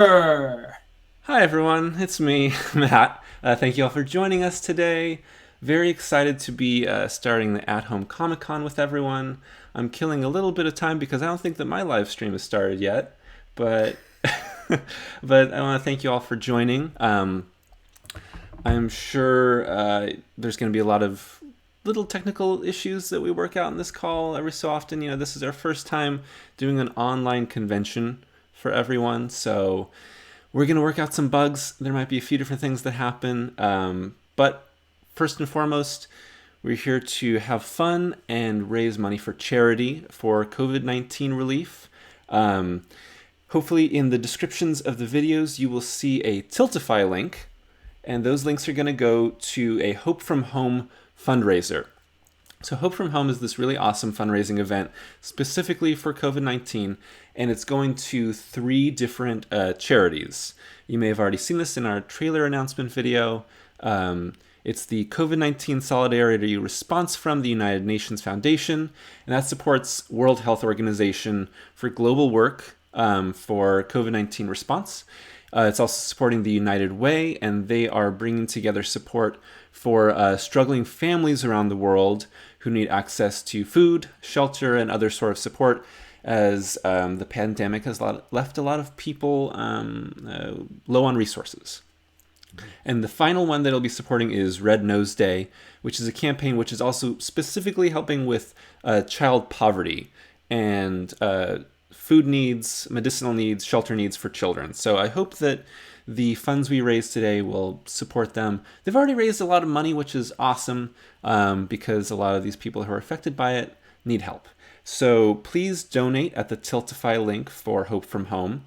Grr. Hi, everyone. It's me, Matt. Thank you all for joining us today. Very excited to be starting the At Home Comic Con with everyone. I'm killing a little bit of time because I don't think that my live stream has started yet, but but I want to thank you all for joining. I'm sure there's going to be a lot of little technical issues that we work out in this call every so often. This is our first time doing an online convention for everyone, so we're going to work out some bugs. There might be a few different things that happen. But first and foremost, we're here to have fun and raise money for charity for COVID 19 relief. Um, Hopefully, in the descriptions of the videos, you will see a Tiltify link, and those links are going to go to a Hope from Home fundraiser. So, Hope from Home is this really awesome fundraising event specifically for COVID 19, and it's going to three different charities. You may have already seen this in our trailer announcement video. It's the COVID 19 Solidarity Response from the United Nations Foundation, and that supports World Health Organization for global work for COVID 19 response. It's also supporting the United Way, and they are bringing together support for struggling families around the world who need access to food, shelter, and other sort of support as the pandemic has left a lot of people low on resources. And the final one that it'll be supporting is Red Nose Day, which is a campaign which is also specifically helping with child poverty and food needs, medicinal needs, shelter needs for children. So I hope that the funds we raise today will support them. They've already raised a lot of money, which is awesome because a lot of these people who are affected by it need help. So please donate at the Tiltify link for Hope from Home.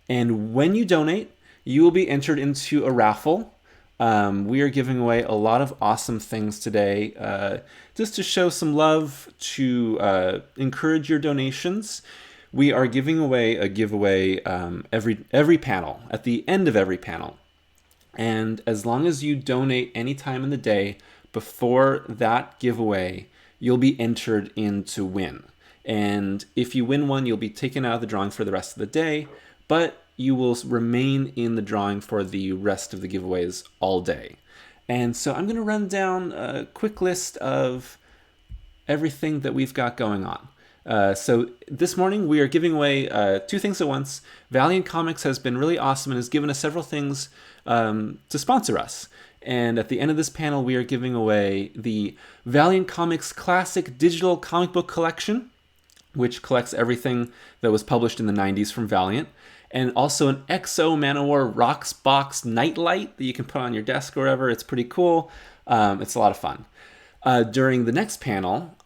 And when you donate, you will be entered into a raffle. We are giving away a lot of awesome things today just to show some love, to encourage your donations. We are giving away a giveaway every panel, at the end of every panel. And as long as you donate any time in the day before that giveaway, you'll be entered in to win. And if you win one, you'll be taken out of the drawing for the rest of the day, but you will remain in the drawing for the rest of the giveaways all day. And so I'm going to run down a quick list of everything that we've got going on. So this morning we are giving away two things at once. Valiant Comics has been really awesome and has given us several things to sponsor us. And at the end of this panel, we are giving away the Valiant Comics Classic Digital Comic Book Collection, which collects everything that was published in the 90s from Valiant, and also an XO Manowar Rocks Box Nightlight that you can put on your desk or wherever. It's pretty cool. It's a lot of fun. During the next panel,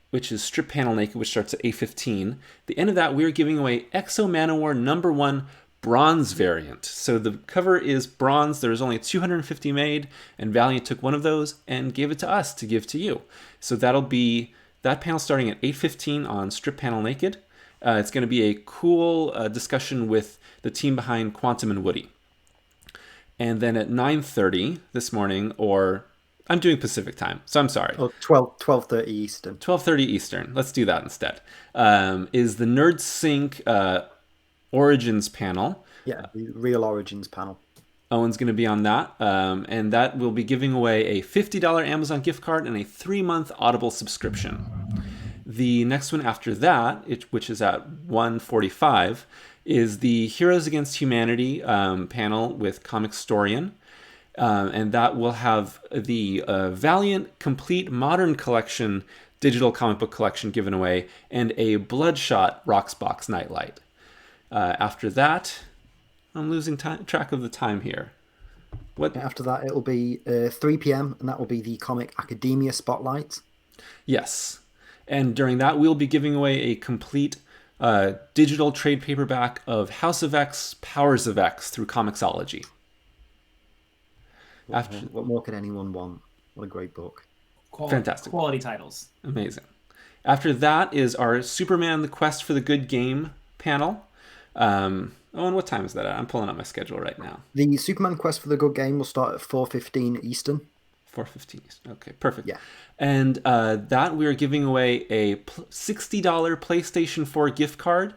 which is Strip Panel Naked, which starts at 8:15. The end of that, we're giving away XO Manowar #1 bronze variant. So the cover is bronze. There was only 250 made, and Valiant took one of those and gave it to us to give to you. So that'll be that panel starting at 8:15 on Strip Panel Naked. It's going to be a cool discussion with the team behind Quantum and Woody. And then at 9:30 this morning, or I'm doing Pacific time, so I'm sorry. Oh, 12:30 Eastern. 12:30 Eastern. Let's do that instead. Is the Nerd Sync Origins panel. Yeah, the Real Origins panel. Owen's going to be on that, and that will be giving away a $50 Amazon gift card and a 3-month Audible subscription. The next one after that, which is at 1:45, is the Heroes Against Humanity panel with Comicstorian. And that will have the Valiant Complete Modern Collection digital comic book collection given away, and a Bloodshot Rocksbox Nightlight. After that, I'm losing track of the time here. What? After that, it'll be 3 p.m., and that will be the Comic Academia Spotlight. Yes. And during that, we'll be giving away a complete digital trade paperback of House of X, Powers of X through Comixology. What more could anyone want? What a great book. Fantastic. Quality titles. Amazing. After that is our Superman: The Quest for the Good Game panel. And what time is that at? I'm pulling up my schedule right now. The Superman Quest for the Good Game will start at 4:15 Eastern. 4:15 Eastern. Okay, perfect. Yeah. And that we are giving away a $60 PlayStation 4 gift card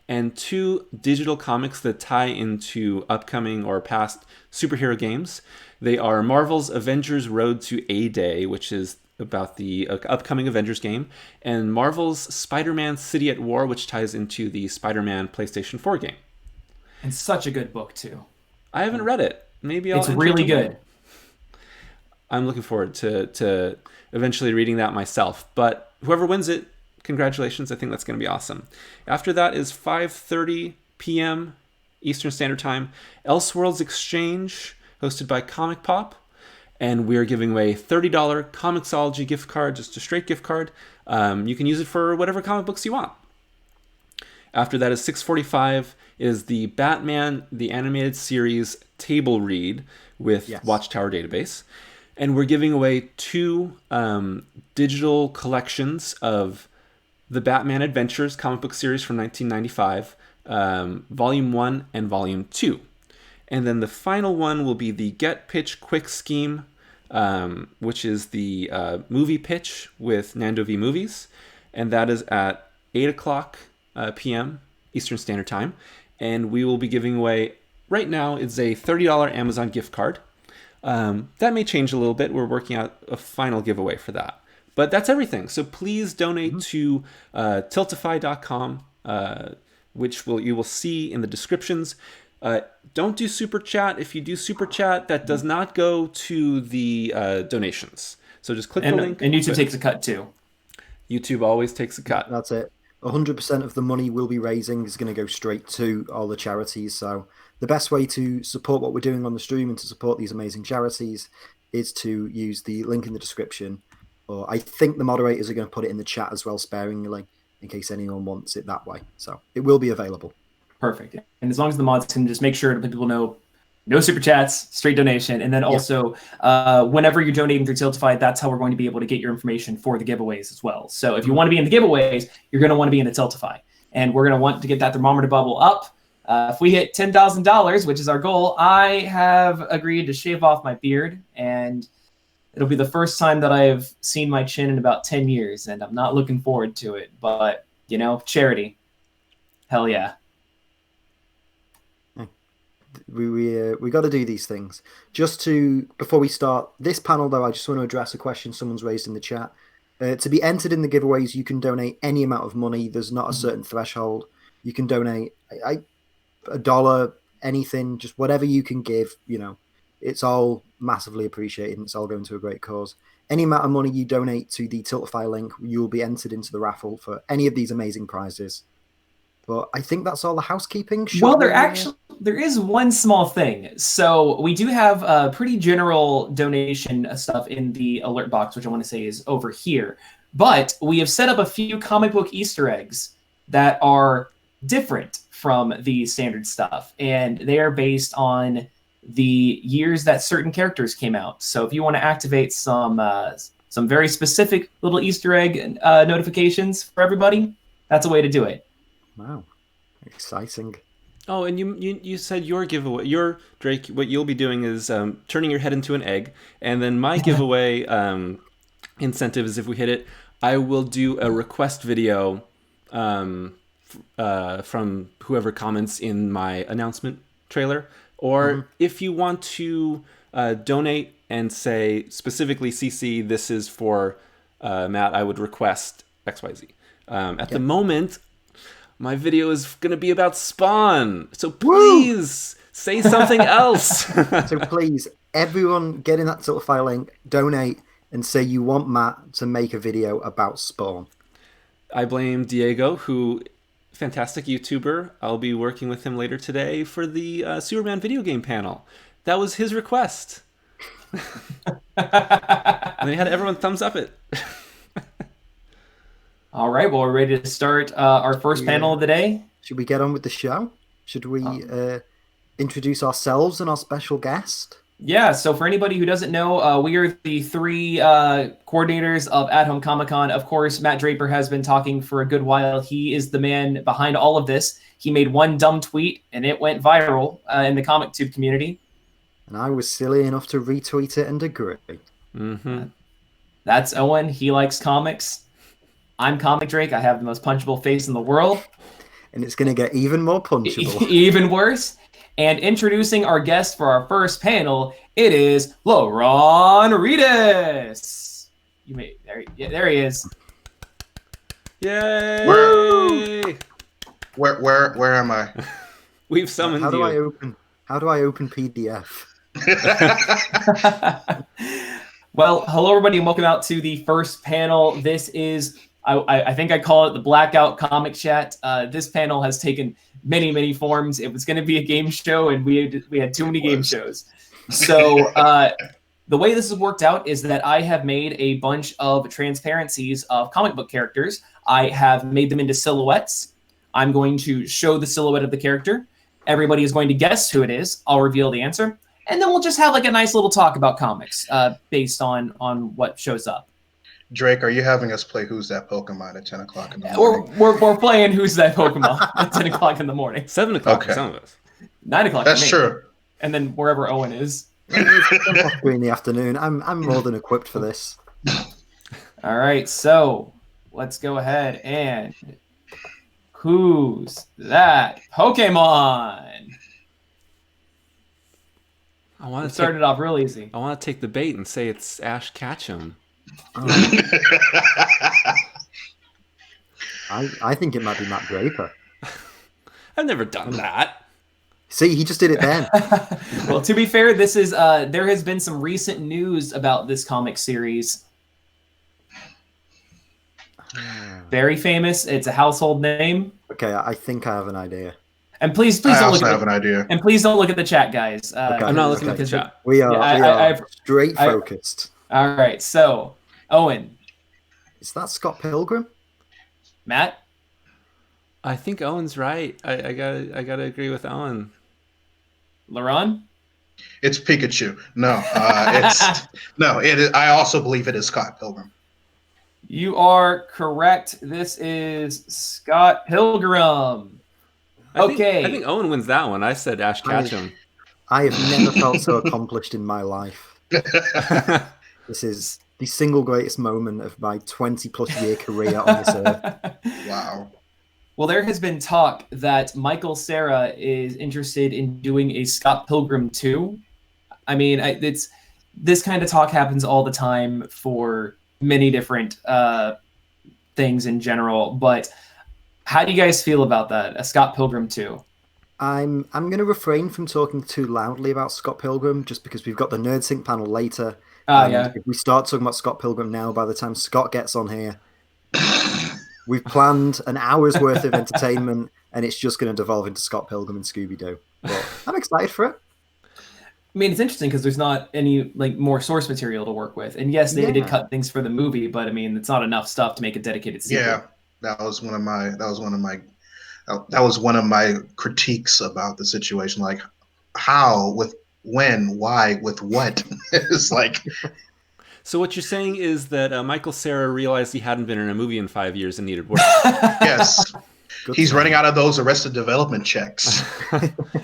and 2 digital comics that tie into upcoming or past superhero games. They are Marvel's Avengers Road to A-Day, which is about the upcoming Avengers game, and Marvel's Spider-Man City at War, which ties into the Spider-Man PlayStation 4 game. And such a good book too. I haven't read it. Maybe I'll. It's really good. I'm looking forward to eventually reading that myself. But whoever wins it, congratulations. I think that's going to be awesome. After that is 5:30 p.m. Eastern Standard Time, Elseworlds Exchange, hosted by Comic Pop. And we're giving away a $30 Comixology gift card, just a straight gift card. You can use it for whatever comic books you want. After that is 6:45 is the Batman, the animated series table read with Watchtower Database. And we're giving away 2 digital collections of the Batman Adventures comic book series from 1995, Volume 1 and Volume 2. And then the final one will be the Get Pitch Quick Scheme, which is the movie pitch with Nando V Movies. And that is at 8 o'clock p.m. Eastern Standard Time. And we will be giving away, right now, it's a $30 Amazon gift card. That may change a little bit. We're working out a final giveaway for that. But that's everything. So please donate to tiltify.com, which you will see in the descriptions. Don't do Super Chat. If you do Super Chat, that does not go to the donations. So just click the link. And YouTube takes a cut too. YouTube always takes a cut. That's it. 100% of the money we'll be raising is going to go straight to all the charities. So the best way to support what we're doing on the stream and to support these amazing charities is to use the link in the description. Or I think the moderators are going to put it in the chat as well, sparingly, in case anyone wants it that way. So it will be available. Perfect. And as long as the mods can just make sure to let people know, no super chats, straight donation. And then also, whenever you're donating through Tiltify, that's how we're going to be able to get your information for the giveaways as well. So if you want to be in the giveaways, you're going to want to be in the Tiltify. And we're going to want to get that thermometer bubble up. If we hit $10,000, which is our goal, I have agreed to shave off my beard. And it'll be the first time that I've seen my chin in about 10 years. And I'm not looking forward to it. But, you know, charity. Hell yeah. We got to do these things. Before we start this panel, though, I just want to address a question someone's raised in the chat. To be entered in the giveaways, you can donate any amount of money. There's not a certain threshold. You can donate $1, anything, just whatever you can give. You know, it's all massively appreciated, and it's all going to a great cause. Any amount of money you donate to the Tiltify link, you will be entered into the raffle for any of these amazing prizes. But I think that's all the housekeeping. Well, there is one small thing. So we do have a pretty general donation stuff in the alert box, which I want to say is over here. But we have set up a few comic book Easter eggs that are different from the standard stuff. And they are based on the years that certain characters came out. So if you want to activate some very specific little Easter egg notifications for everybody, that's a way to do it. Wow, exciting! Oh, and you said your giveaway, Drake. What you'll be doing is turning your head into an egg, and then my giveaway incentive is if we hit it, I will do a request video from whoever comments in my announcement trailer. Or if you want to donate and say specifically, CC, this is for Matt, I would request XYZ. At the moment, my video is going to be about Spawn. So please say something else. So please, everyone get in that Tiltify link, donate, and say you want Matt to make a video about Spawn. I blame Diego, fantastic YouTuber. I'll be working with him later today for the Superman video game panel. That was his request. And he had everyone thumbs up it. All right, well, we're ready to start our first panel of the day. Should we get on with the show? Should we introduce ourselves and our special guest? Yeah, so for anybody who doesn't know, we are the 3 coordinators of At Home Comic Con. Of course, Matt Draper has been talking for a good while. He is the man behind all of this. He made one dumb tweet, and it went viral in the ComicTube community. And I was silly enough to retweet it and agree. Mm-hmm. That's Owen. He likes comics. I'm Comic Drake. I have the most punchable face in the world. and it's going to get even more punchable. Even worse. And introducing our guest for our first panel, it is Laron Reedus. There he is. Yay! Where am I? We've summoned How do I you. open? How do I open PDF? Well, hello everybody, and welcome out to the first panel. This is, I think I call it the Blackout Comic Chat. This panel has taken many forms. It was going to be a game show, and we had too many game shows. So the way this has worked out is that I have made a bunch of transparencies of comic book characters. I have made them into silhouettes. I'm going to show the silhouette of the character. Everybody is going to guess who it is. I'll reveal the answer. And then we'll just have like a nice little talk about comics based on what shows up. Drake, are you having us play Who's That Pokemon at 10 o'clock in the morning? We're playing Who's That Pokemon at 10 o'clock in the morning. 7 o'clock for Okay. some of us. 9 o'clock. That's for me. true. And then wherever Owen is. In the afternoon. I'm more than equipped for this. All right, so let's go ahead and Who's That Pokemon? I want It to started off real easy. I want to take the bait and say it's Ash Ketchum. I think it might be Matt Draper. I've never done that. See, he just did it then. Well, to be fair, this is there has been some recent news about this comic series. Very famous. It's a household name. Okay, I think I have an idea. And please I don't also look have at an idea. and please don't look at the chat, guys. Okay. I'm not looking at the because chat. We are, Yeah, I've- straight I- focused. all right, so Owen, Is that Scott Pilgrim? Matt, I think Owen's right. I gotta agree with Owen. Laron. It's Pikachu. No, it's no. It is. I also believe it is Scott Pilgrim. You are correct. This is Scott Pilgrim. Okay. I think Owen wins that one. I said Ash Ketchum. I have never felt so accomplished in my life. This is the single greatest moment of my 20-plus year career on this earth. Wow. Well, there has been talk that Michael Cera is interested in doing a Scott Pilgrim 2. I mean, it's this kind of talk happens all the time for many different things in general. But how do you guys feel about that? A Scott Pilgrim 2? I'm going to refrain from talking too loudly about Scott Pilgrim just because we've got the Nerd Sync panel later. And Yeah. if we start talking about Scott Pilgrim now, by the time Scott gets on here, we've planned an hour's worth of entertainment, and it's just going to devolve into Scott Pilgrim and Scooby-Doo. But I'm excited for it. I mean, it's interesting because there's not any like more source material to work with. And yes, they did Yeah. cut things for the movie, but I mean, it's not enough stuff to make a dedicated sequel. Yeah, that was one of my critiques about the situation. Like, how, with, when, why, with what? It's like, So what you're saying is that Michael Cera realized he hadn't been in a movie in 5 years and needed work. yes, Good he's time. running out of those Arrested Development checks.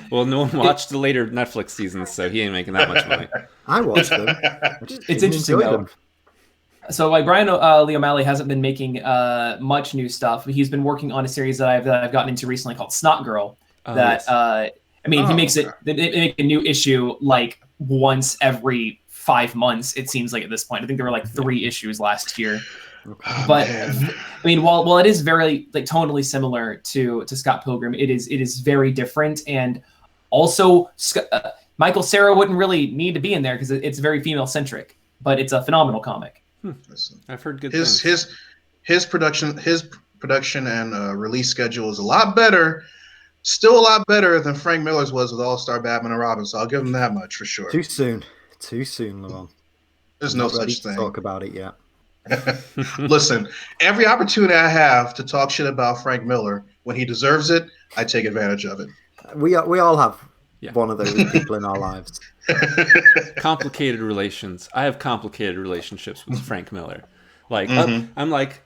Well, no one watched the later Netflix seasons, so he ain't making that much money. I watched them. I just It's didn't interesting, enjoy though. them. So like Brian Lee O'Malley hasn't been making much new stuff. He's been working on a series that I've gotten into recently called Snot Girl. Oh, That yes. I mean, he Oh, makes it okay. they make a new issue like once every 5 months. It seems like at this point. I think there were like 3 issues last year. Okay. But Man. I mean, while it is very like tonally similar to Scott Pilgrim, it is very different. And also, Michael Cera wouldn't really need to be in there because it's very female centric. But it's a phenomenal comic. Listen, I've heard good his things. his production and release schedule is a lot better, still a lot better than Frank Miller's was with All Star Batman and Robin. So I'll give him that much for sure. Too soon, Laurent. There's I'm no not ready such to thing. talk about it yet. Listen, every opportunity I have to talk shit about Frank Miller when he deserves it, I take advantage of it. We all have Yeah. one of those people in our lives. Complicated relations. I have complicated relationships with Frank Miller. Like, Mhm. I'm like,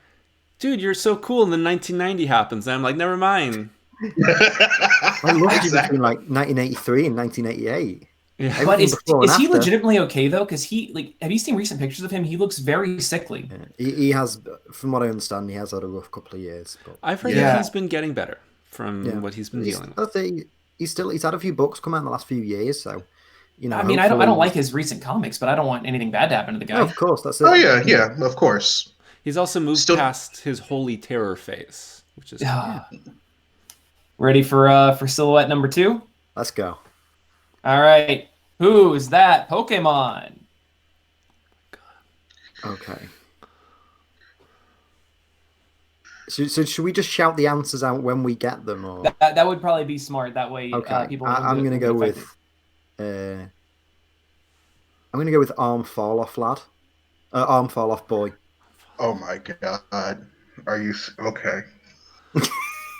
dude, you're so cool, and then 1990 happens, and I'm like, never mind. I loved you Exactly. between like 1983 and 1988. Yeah. But Everything is before and he after. legitimately okay though? Because he like, have you seen recent pictures of him? He looks very sickly. He has, from what I understand, he has had a rough couple of years. But I've heard Yeah. that he's been getting better. from what he's been dealing with. He's had a few books come out in the last few years, so I mean, I don't like his recent comics, but I don't want anything bad to happen to the guy. No, of course, that's it. Oh yeah, of course. He's also moved past his holy terror phase, which is ready for silhouette number 2. Let's go. All right, who's that Pokemon? Okay. So should we just shout the answers out when we get them, or that would probably be smart. That way, people. I'm going to go with. I'm going to go with Arm Fall Off Lad. Arm Fall Off Boy. Oh my god! Are you okay?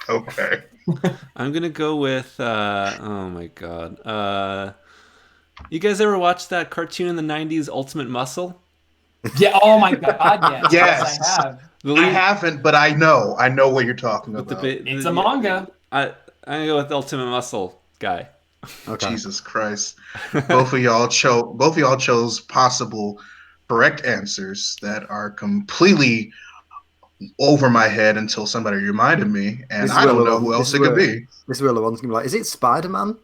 Okay. I'm gonna go with. Oh my god. You guys ever watch that cartoon in the '90s, Ultimate Muscle? Yeah. Oh my god. Yes. Yes. I have. I haven't, but I know what you're talking about. It's a manga. I'm gonna go with the Ultimate Muscle guy. Okay. Jesus Christ! Both of y'all chose possible correct answers that are completely over my head until somebody reminded me, and I don't know who else it could be. This is where the one's gonna be like, is it Spider-Man?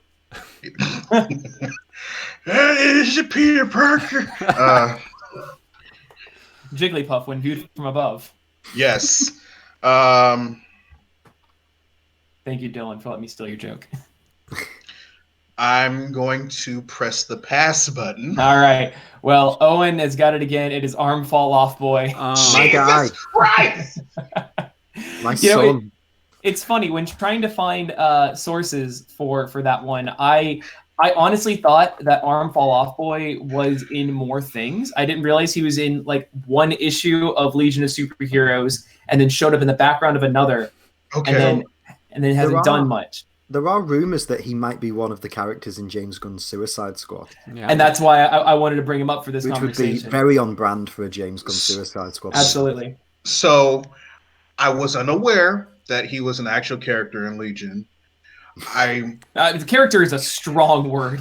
Is it Peter Parker? Jigglypuff when viewed from above. Yes. Thank you, Dylan, for letting me steal your joke. I'm going to press the pass button. All right. Well, Owen has got it again. It is Arm Fall Off Boy. My guy. Christ! My son. It's funny when trying to find sources for that one. I honestly thought that Arm Fall Off Boy was in more things. I didn't realize he was in like one issue of Legion of Superheroes and then showed up in the background of another. Okay. And then hasn't done much. There are rumors that he might be one of the characters in James Gunn's Suicide Squad. Yeah. And that's why I wanted to bring him up for this conversation. Which would be very on brand for a James Gunn Suicide Squad. Absolutely. So I was unaware that he was an actual character in Legion. The character is a strong word.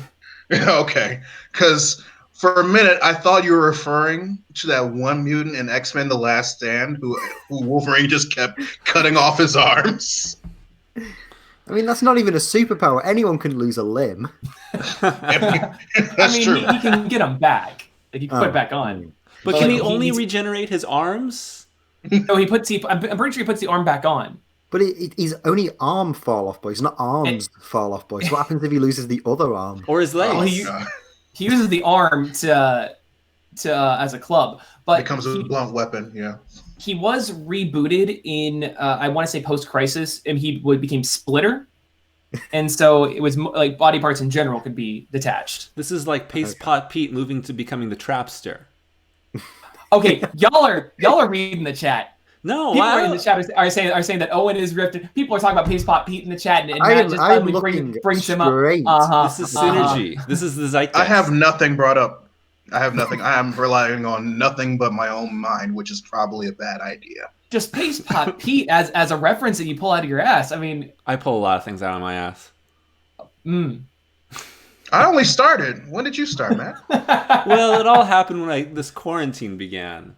Okay. Because for a minute, I thought you were referring to that one mutant in X-Men The Last Stand who Wolverine just kept cutting off his arms. I mean, that's not even a superpower. Anyone can lose a limb. That's true. He can get them back. Like, he can put it back on. But can he only regenerate his arms? No, I'm pretty sure he puts the arm back on. But he's only arm fall off boy. He's not arms fall off boy. So what happens if he loses the other arm? Or his legs? He uses the arm to as a club. But becomes a blunt weapon, yeah. He was rebooted in, I want to say post-crisis, and he became Splitter. And so it was like body parts in general could be detached. This is like Paste Pot Pete moving to becoming the Trapster. Okay, y'all are reading the chat. No, people in the chat are saying that Owen is rifted. People are talking about Paste Pot Pete in the chat, and Matt just suddenly brings him up. This is synergy. This is the zeitgeist. I have nothing brought up. I have nothing. I am relying on nothing but my own mind, which is probably a bad idea. Just Paste Pot Pete as a reference that you pull out of your ass. I mean, I pull a lot of things out of my ass. I only started. When did you start, Matt? Well, it all happened when this quarantine began.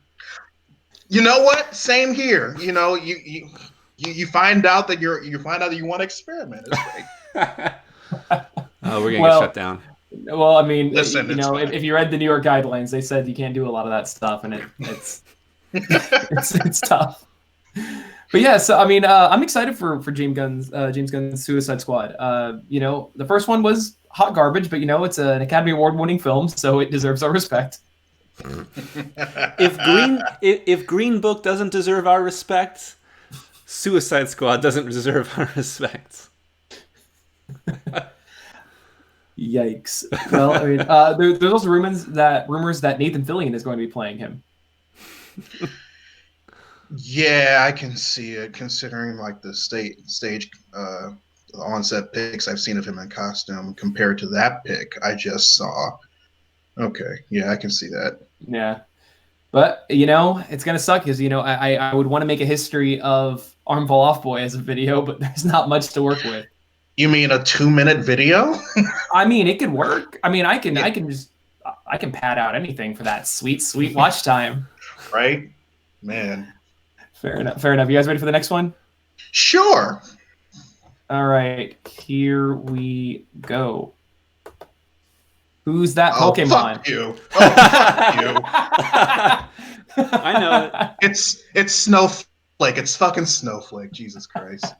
You know what? Same here. You know, you find out that you want to experiment. It's great. Oh, we're gonna get shut down. Well, I mean, listen, if you read the New York guidelines, they said you can't do a lot of that stuff, and it's it's tough. But yeah, so I mean, I'm excited for James Gunn's Suicide Squad. The first one was hot garbage, but it's an Academy Award-winning film, so it deserves our respect. If Green Book doesn't deserve our respect, Suicide Squad doesn't deserve our respect. Yikes! Well, I mean, there's also rumors that Nathan Fillion is going to be playing him. Yeah, I can see it, considering like the stage onset pics I've seen of him in costume compared to that pic I just saw. Okay, yeah, I can see that. Yeah, but it's gonna suck because I would want to make a history of Arm Fall Off Boy as a video, but there's not much to work with. You mean a 2-minute video? I mean, it could work. I mean, I can pad out anything for that sweet watch time. Right, man. Fair enough. You guys ready for the next one? Sure. All right, here we go. Who's that Oh, Pokemon? fuck you. Oh, fuck you. I know it. It's Snowflake. It's fucking Snowflake. Jesus Christ.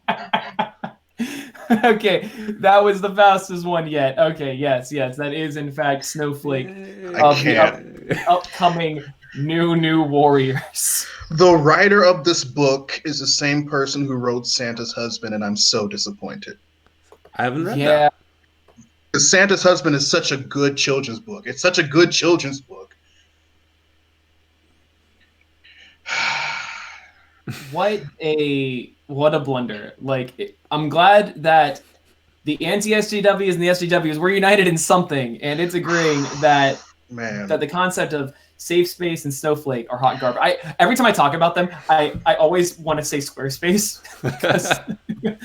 Okay, that was the fastest one yet. Okay, yes, that is in fact Snowflake I of can't. the upcoming new Warriors. The writer of this book is the same person who wrote Santa's Husband, and I'm so disappointed. I haven't read Yeah, that. Because Santa's Husband is such a good children's book. It's such a good children's book. what a blunder! Like, I'm glad that the anti-SJWs and the SJWs were united in something, and it's agreeing that Man. the concept of Safe Space and Snowflake are hot garbage. Every time I talk about them, I always want to say Squarespace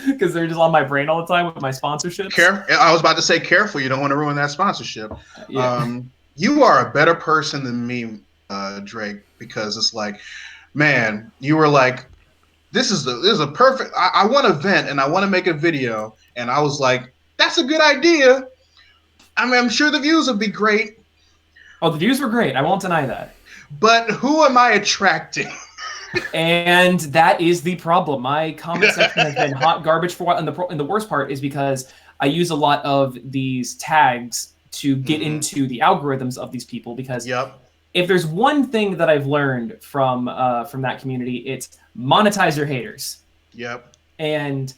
because they're just on my brain all the time with my sponsorships. I was about to say careful. You don't want to ruin that sponsorship. Yeah. You are a better person than me, Drake, because it's like, man, you were like, this is a perfect. I want to vent and I want to make a video, and I was like, that's a good idea. I mean, I'm sure the views would be great. Oh, the views were great. I won't deny that. But who am I attracting? And that is the problem. My comment section has been hot garbage for a while. And the worst part is because I use a lot of these tags to get into the algorithms of these people. Because if there's one thing that I've learned from that community, it's monetize your haters. Yep. And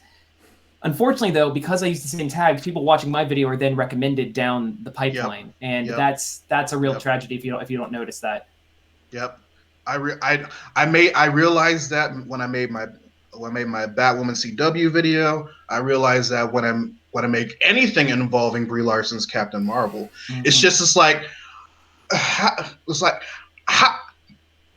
unfortunately, though, because I use the same tags, people watching my video are then recommended down the pipeline, and that's a real tragedy if you don't notice that. Yep. I realized that when I made my Batwoman CW video. I realized that when I make anything involving Brie Larson's Captain Marvel, it's just like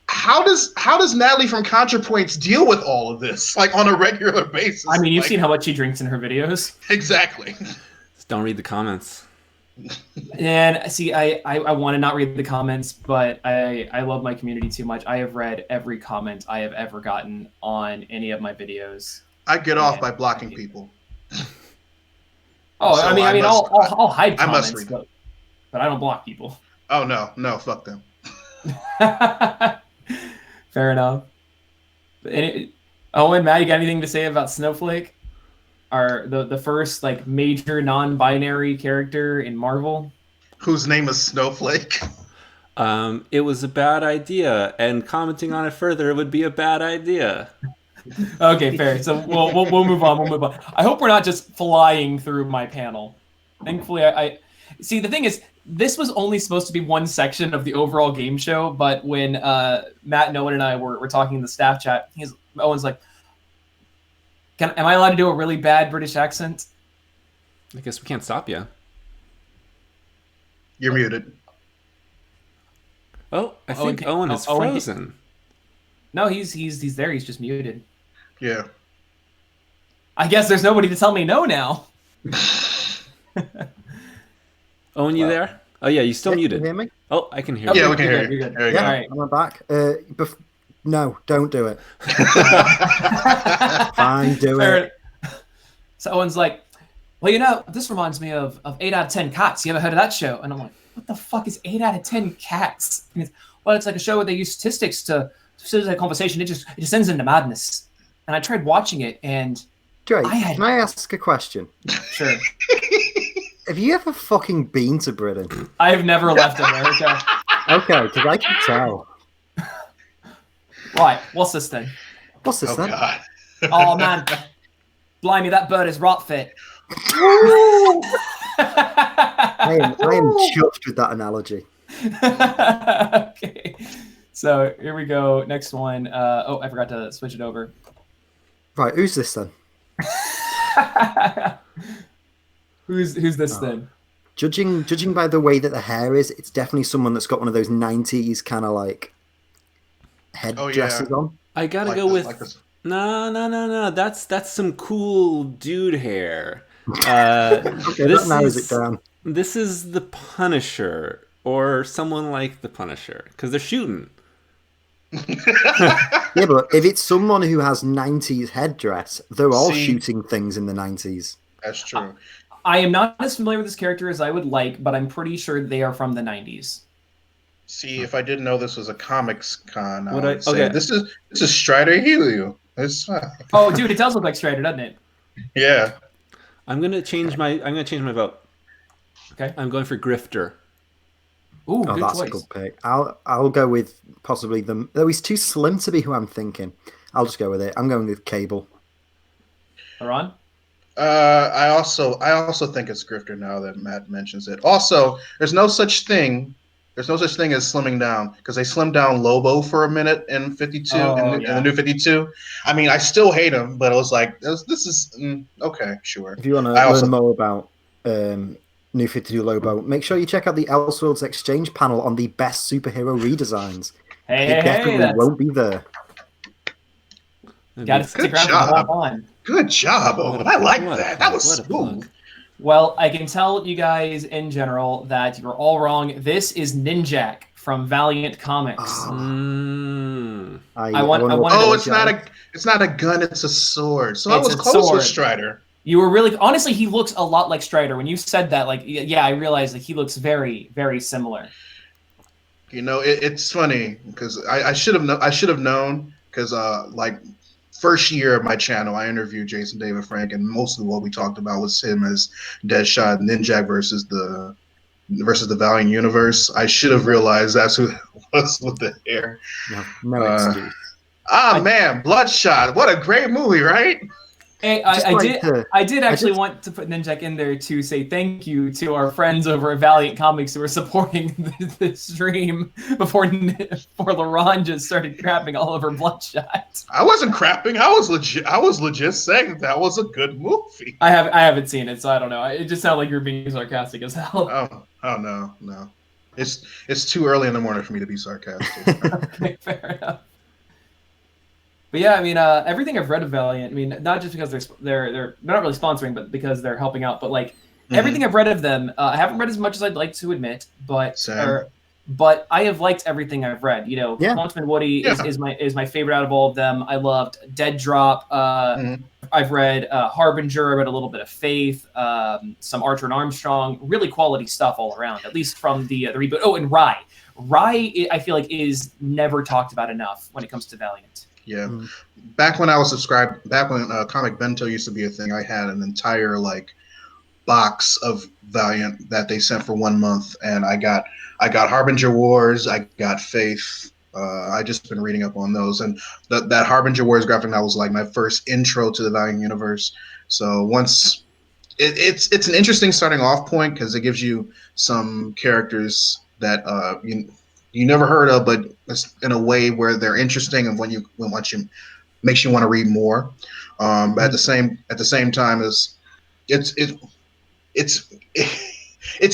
how does Natalie from ContraPoints deal with all of this like on a regular basis? I mean, you've seen how much she drinks in her videos. Exactly. Just don't read the comments. And see, I want to not read the comments, but I love my community too much. I have read every comment I have ever gotten on any of my videos. I get off by blocking people. Oh, So I mean, I'll hide I must comments, read. but I don't block people. Oh no, fuck them. Fair enough. Owen, Matt, you got anything to say about Snowflake? The first like major non-binary character in Marvel? Whose name is Snowflake? It was a bad idea, and commenting on it further would be a bad idea. Okay, fair. So we'll move on. We'll move on. I hope we're not just flying through my panel. Thankfully, I see. The thing is, this was only supposed to be one section of the overall game show, but when Matt, Nolan, and I were talking in the staff chat, Owen's like, am I allowed to do a really bad British accent? I guess we can't stop you. You're muted. Oh, I think Owen is frozen. No, he's there. He's just muted. Yeah. I guess there's nobody to tell me no now. Owen, you there? Oh yeah, you still muted. Can you hear me? Oh, I can hear Yeah, you. we can hear you. You're good. There you go. All right. I'm back. No, don't do it. Fine, do it. So Owen's like, well, this reminds me of 8 out of 10 Cats. You ever heard of that show? And I'm like, what the fuck is 8 out of 10 Cats? And it's like a show where they use statistics to facilitate a conversation. It just ends into madness. And I tried watching it, and Drake, can I ask a question? Sure. Have you ever fucking been to Britain? I have never left America. Okay, because I can tell. Right, what's this thing? What's this then? God. Oh, man. Blimey, that bird is rot fit. I am chuffed with that analogy. Okay. So here we go. Next one. I forgot to switch it over. Right, who's this then? Who's this then? Judging by the way that the hair is, it's definitely someone that's got one of those 90s kind of like headdresses on. I gotta go with no. That's some cool dude hair. Okay, that narrows it down. This is the Punisher, or someone like the Punisher, because they're shooting. Yeah, but if it's someone who has 90s headdress, they're all See? shooting things in the 90s. That's true. I am not as familiar with this character as I would like, but I'm pretty sure they are from the 90s. See, if I didn't know this was a comics con, I Would would I- say okay. this is Strider Helio. It's fine. Oh, dude, it does look like Strider, doesn't it? Yeah. I'm gonna change my vote. Okay. I'm going for Grifter. Ooh, Oh, good that's choice. a good pick. I'll go with possibly them. Though he's too slim to be who I'm thinking. I'll just go with it. I'm going with Cable. Aron? I also think it's Grifter now that Matt mentions it. Also, there's no such thing as slimming down because they slimmed down Lobo for a minute in 52 in yeah. the new 52. I mean, I still hate him, but it was like this is okay, sure. If you want to I also- learn more about New 52 Lobo, make sure you check out the Elseworlds Exchange panel on the best superhero redesigns. Hey, It hey, hey, definitely that's won't be there. got to stick around for the job. whole time. Good job, Owen. I like that. That was What a smooth. plug. Well, I can tell you guys in general that you're all wrong. This is Ninjak from Valiant Comics. Oh, Mm. I want- I wanted- Oh, it's not a gun, it's a sword. So I It's was a close sword. with Strider. You were really honestly. He looks a lot like Strider. When you said that, like, yeah, I realized that he looks very, very similar. You know, it's funny because I should have known because like first year of my channel, I interviewed Jason David Frank, and most of what we talked about was him as Deadshot Ninjak versus the Valiant Universe. I should have realized that's who it was with the hair. no excuse. Man, Bloodshot! What a great movie, right? Hey, Just I like did. the- I did actually just- want to put Ninjak in there to say thank you to our friends over at Valiant Comics who were supporting the stream before LaRon just started crapping all over Bloodshot. I wasn't crapping. I was legit saying that was a good movie. I haven't seen it, so I don't know. It just sounded like you were being sarcastic as hell. Oh no. It's too early in the morning for me to be sarcastic. Okay, fair enough. But yeah, I mean, everything I've read of Valiant, I mean, not just because they're not really sponsoring, but because they're helping out. But like everything I've read of them, I haven't read as much as I'd like to admit, but Same. but I have liked everything I've read. You know, Yeah. Quantum and Woody Yeah. is my favorite out of all of them. I loved Dead Drop. I've read Harbinger. I read a little bit of Faith, some Archer and Armstrong. Really quality stuff all around, at least from the reboot. Oh, and Rye. Rye, I feel like, is never talked about enough when it comes to Valiant. Yeah. Mhm. Back when I was subscribed, back when Comic Bento used to be a thing, I had an entire like box of Valiant that they sent for 1 month, and I got Harbinger Wars, I got Faith. I just been reading up on those, and that Harbinger Wars graphic novel was like my first intro to the Valiant universe. So once it's an interesting starting off point because it gives you some characters that you never heard of, but it's in a way where they're interesting and makes you want to read more. But at the same time as it's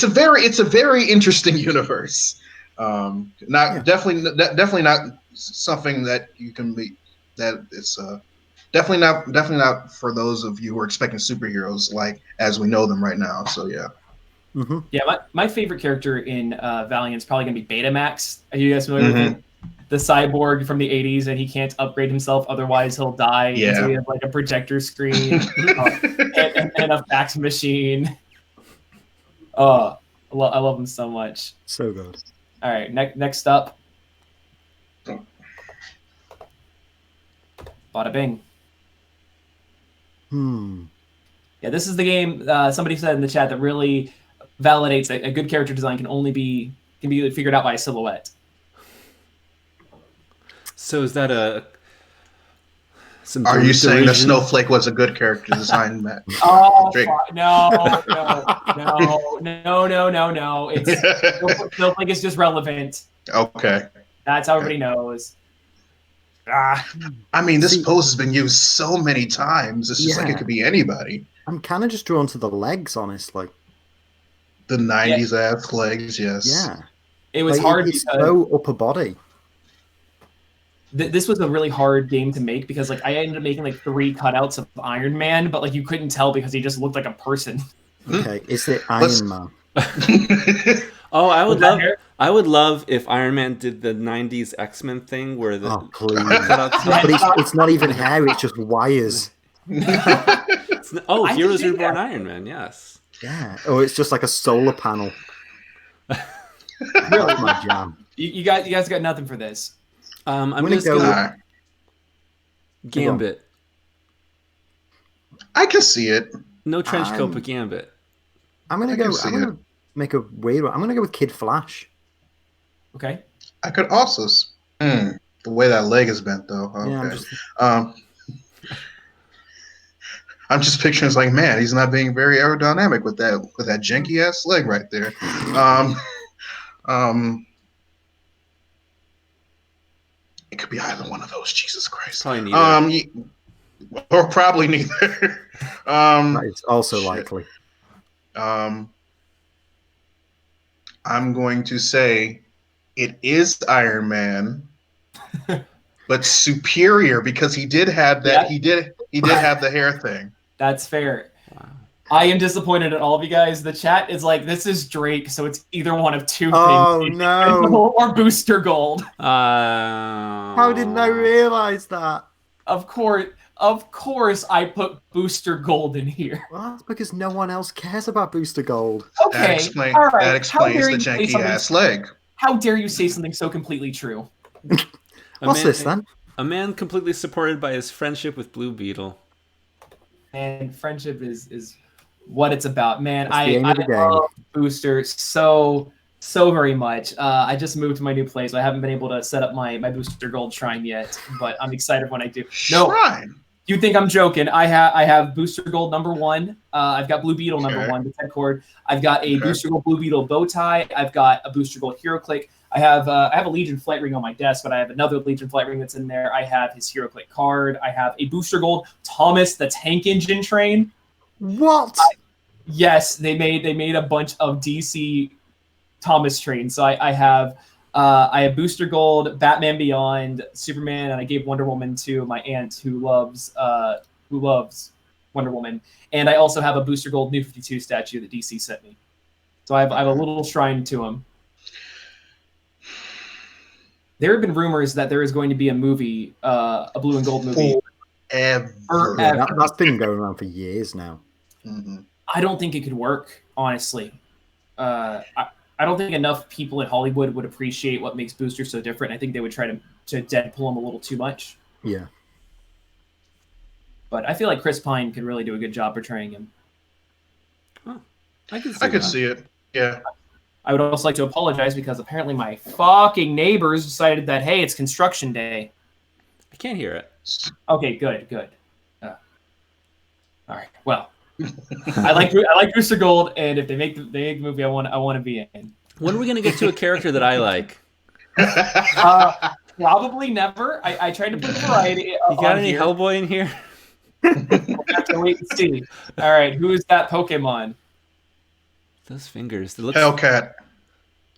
a very interesting universe. Definitely not something that you can be. That it's definitely not for those of you who are expecting superheroes like as we know them right now. So yeah. Mm-hmm. Yeah, my favorite character in Valiant is probably going to be Betamax. Are you guys familiar with him? The cyborg from the 80s, and he can't upgrade himself, otherwise he'll die. Yeah. And so we have like a projector screen and a fax machine. Oh, I love him so much. So good. All right, next up. Bada bing. Yeah, this is the game somebody said in the chat that really validates that a good character design can be figured out by a silhouette. So is that some Are you saying that derision? Snowflake was a good character design, Matt? Oh Drake. no! It's Snowflake is just relevant. Okay. That's how everybody knows. I mean, this See- pose has been used so many times. It's just like Yeah. it could be anybody. I'm kind of just drawn to the legs, honestly. The 90s ass legs, yes. Yeah. It was Like, hard it's because so upper body. this was a really hard game to make because like I ended up making like 3 cutouts of Iron Man, but like you couldn't tell because he just looked like a person. Okay, is it Let's- Iron Man? Oh, I would With that love. hair? I would love if Iron Man did the '90s X-Men thing where the Oh, please. cut out But it's not even hair, it's just wires. I Heroes can dig Reborn that. Iron Man. Yes. Yeah. Or it's just like a solar panel. Really? That's my jam. You guys got nothing for this. I'm gonna just go gonna Alright. Gambit. I can see it. No trench coat, I'm- but Gambit. I'm gonna I can go. see I'm gonna make a weird one. I'm gonna go with Kid Flash. Okay. I could also. The way that leg is bent, though. Okay. Yeah, I'm just I'm just picturing it's like, man, he's not being very aerodynamic with that janky ass leg right there. It could be either one of those. Jesus Christ. Probably neither. Or probably neither. that is also shit. likely. I'm going to say it is Iron Man, but superior because he did have that. Yeah. He did have the hair thing. That's fair. Wow. I am disappointed at all of you guys. The chat is like, this is Drake, so it's either one of two Oh things. no! Or Booster Gold. How didn't I realize that? Of course I put Booster Gold in here. Well, that's because no one else cares about Booster Gold. Okay. That all right. That explains How dare the you say janky something- ass leg. How dare you say something so completely true? What's this then? A man completely supported by his friendship with Blue Beetle. And friendship is what it's about. Man, That's the aim of the game. love Booster so very much. I just moved to my new place. I haven't been able to set up my Booster Gold shrine yet, but I'm excited when I do. No, Shrine. you think I'm joking? I have Booster Gold #1. I've got Blue Beetle Okay. #1, the Ted cord. I've got a Okay. Booster Gold Blue Beetle bow tie. I've got a Booster Gold Hero Click. I have a Legion Flight Ring on my desk, but I have another Legion Flight Ring that's in there. I have his Hero Click card. I have a Booster Gold Thomas the Tank Engine train. What? Yes, they made a bunch of DC Thomas trains. So I have Booster Gold, Batman Beyond, Superman, and I gave Wonder Woman to my aunt who loves Wonder Woman. And I also have a Booster Gold New 52 statue that DC sent me. So I have a little shrine to him. There have been rumors that there is going to be a movie, a blue and gold movie. Ever. Yeah, that's been going around for years now. Mhm. I don't think it could work, honestly. I don't think enough people in Hollywood would appreciate what makes Booster so different. I think they would try to Deadpool him a little too much. Yeah. But I feel like Chris Pine could really do a good job portraying him. I can see I could that. see it. Yeah. I would also like to apologize because apparently my fucking neighbors decided that, hey, it's construction day. I can't hear it. Okay, good. All right. Well, I like Booster Gold, and if they make the movie, I want to be in. When are we gonna get to a character that I like? Probably never. I tried to put variety. You got on any here. Hellboy in here? We'll have to wait and see. All right, who is that Pokemon? Those fingers. It Hellcat.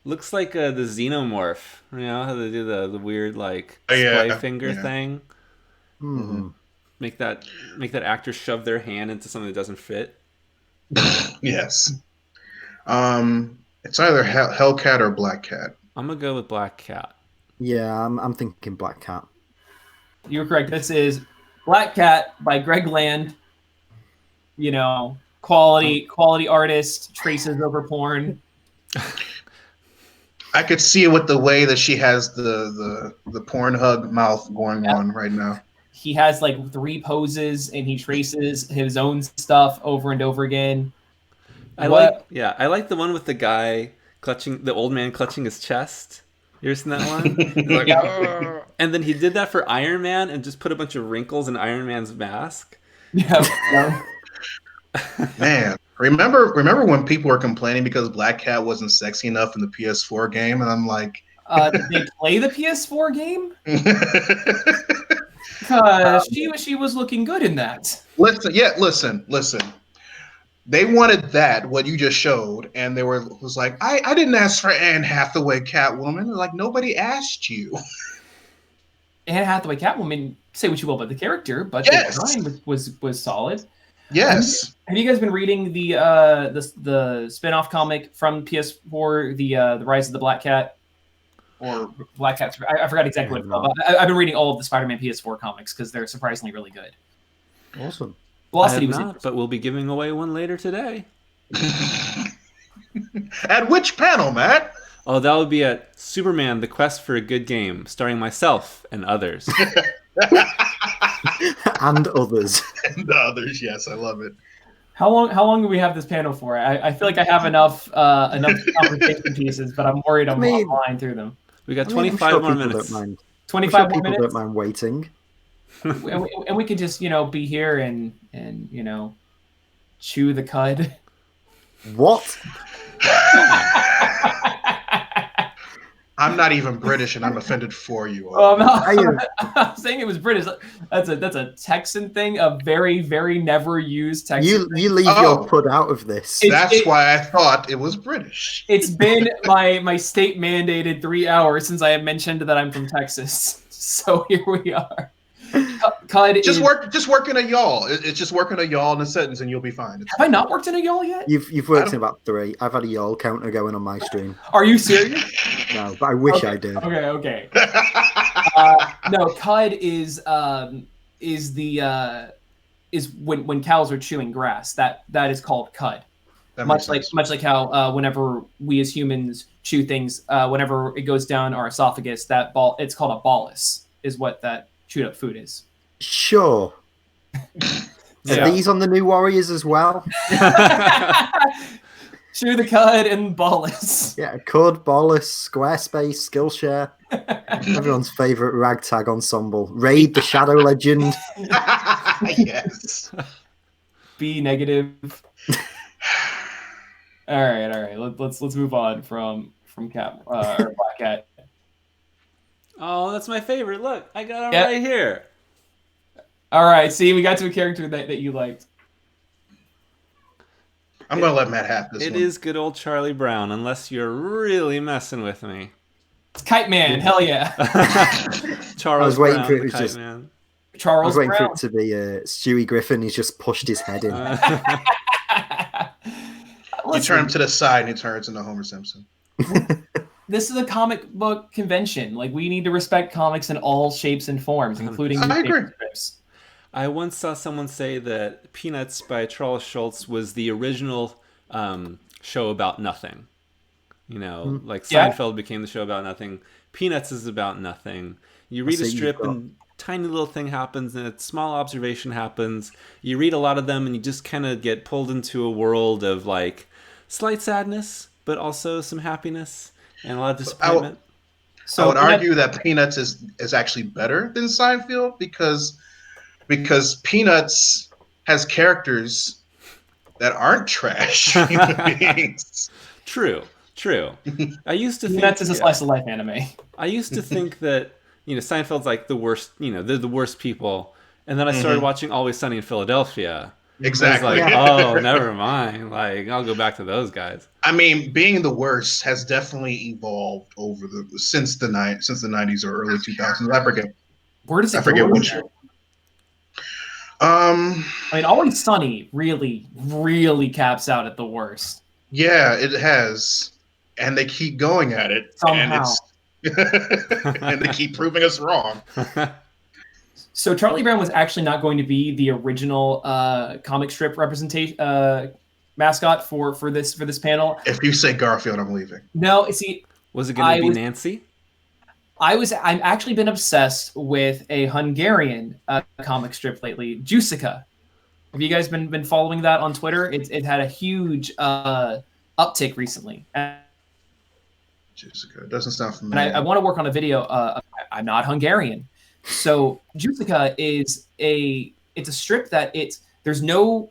looks like the Xenomorph. You know how they do the weird like Oh, yeah, display finger yeah. thing. Hmm. Make that actor shove their hand into something that doesn't fit. Yes. It's either Hellcat or Black Cat. I'm gonna go with Black Cat. Yeah, I'm thinking Black Cat. You're correct. This is Black Cat by Greg Land. You know, quality artist, traces over porn. I could see it with the way that she has the porn hug mouth going on right now. He has like 3 poses, and he traces his own stuff over and over again. I What- like the one with the guy clutching the old man clutching his chest. You ever seen that one? He's like, "Argh." And then he did that for Iron Man and just put a bunch of wrinkles in Iron Man's mask. Yeah. Man, remember when people were complaining because Black Cat wasn't sexy enough in the PS4 game, and I'm like, Did they play the PS4 game? Because she was looking good in that. listen. They wanted that, what you just showed, and they was like, I didn't ask for Anne Hathaway Catwoman. They're like, nobody asked you. Anne Hathaway Catwoman, say what you will about the character, but Yes. the design was solid. Yes. Have you guys been reading the spin-off comic from PS4, the Rise of the Black Cat, or Black Cat? I forgot exactly what it's called. But I've been reading all of the Spider-Man PS4 comics because they're surprisingly really good. Awesome. Velocity I have was not, but we'll be giving away one later today. At which panel, Matt? Oh, that would be at Superman: The Quest for a Good Game, starring myself and others. And others. And the others, yes, I love it. How long do we have this panel for? I feel like I have enough conversation pieces, but I'm worried I'm flying through them. We got I'm 25 sure more people minutes. don't mind. 25 I'm sure more people minutes, don't mind waiting. and we could just be here and chew the cud. What? I'm not even British, and I'm offended for you all. Oh, no, I'm saying it was British. That's a Texan thing, a very, very never used Texan thing. You leave your pud out of this. That's why I thought it was British. It's been my state mandated 3 hours since I have mentioned that I'm from Texas. So here we are. Cud Just work in a y'all. It's just working a y'all in a sentence, and you'll be fine. Have I not worked in a y'all yet? You've worked in about 3. I've had a y'all counter going on my stream. Are you serious? No, but I wish I did. Okay. No, cud is when cows are chewing grass. That is called cud. Much like how whenever we as humans chew things, whenever it goes down our esophagus, it's called a bolus, is what that chewed up food is. Sure. Yeah. Are these on the New Warriors as well? Chew the cud and bolus. Yeah, Cud, Bolus, Squarespace, Skillshare. Everyone's favourite ragtag ensemble. Raid, the Shadow Legend. Yes. B negative. All right. Let's move on from Cap or Black Cat. Oh, that's my favorite. Look, I got him right here. All right, see, we got to a character that you liked. I'm going to let Matt have this one. It is good old Charlie Brown, unless you're really messing with me. It's Kite Man, hell yeah. Charles I was waiting Brown, for it the was Kite just- Man. Charles I was waiting Brown. for it to be Stewie Griffin. He's just pushed his head in. You turn him to the side, and he turns into Homer Simpson. This is a comic book convention. Like, we need to respect comics in all shapes and forms, including I agree. newspaper strips. I once saw someone say that Peanuts by Charles Schultz was the original show about nothing. You know, like Seinfeld became the show about nothing. Peanuts is about nothing. You read a strip and tiny little thing happens and a small observation happens. You read a lot of them and you just kind of get pulled into a world of like slight sadness, but also some happiness and a lot of disappointment. I would argue that Peanuts is actually better than Seinfeld because Peanuts has characters that aren't trash human beings. True. I used to think Peanuts is a slice of life anime. I used to think that Seinfeld's like the worst. They're the worst people. And then I started watching Always Sunny in Philadelphia. Exactly. It's like, oh, never mind. Like, I'll go back to those guys. I mean, being the worst has definitely evolved since the 90s or early 2000s. I forget. Where does it I forget go? which. I mean, Always Sunny really, really caps out at the worst. Yeah, it has, and they keep going at it Somehow. and they keep proving us wrong. So Charlie Brown was actually not going to be the original comic strip representation mascot for this panel. If you say Garfield, I'm leaving. No, see, was it going to be Nancy? I've actually been obsessed with a Hungarian comic strip lately, Jusica. Have you guys been following that on Twitter? It had a huge uptick recently. Jusica, it doesn't sound familiar. And I want to work on a video. I'm not Hungarian. So Jusica is it's a strip that there's no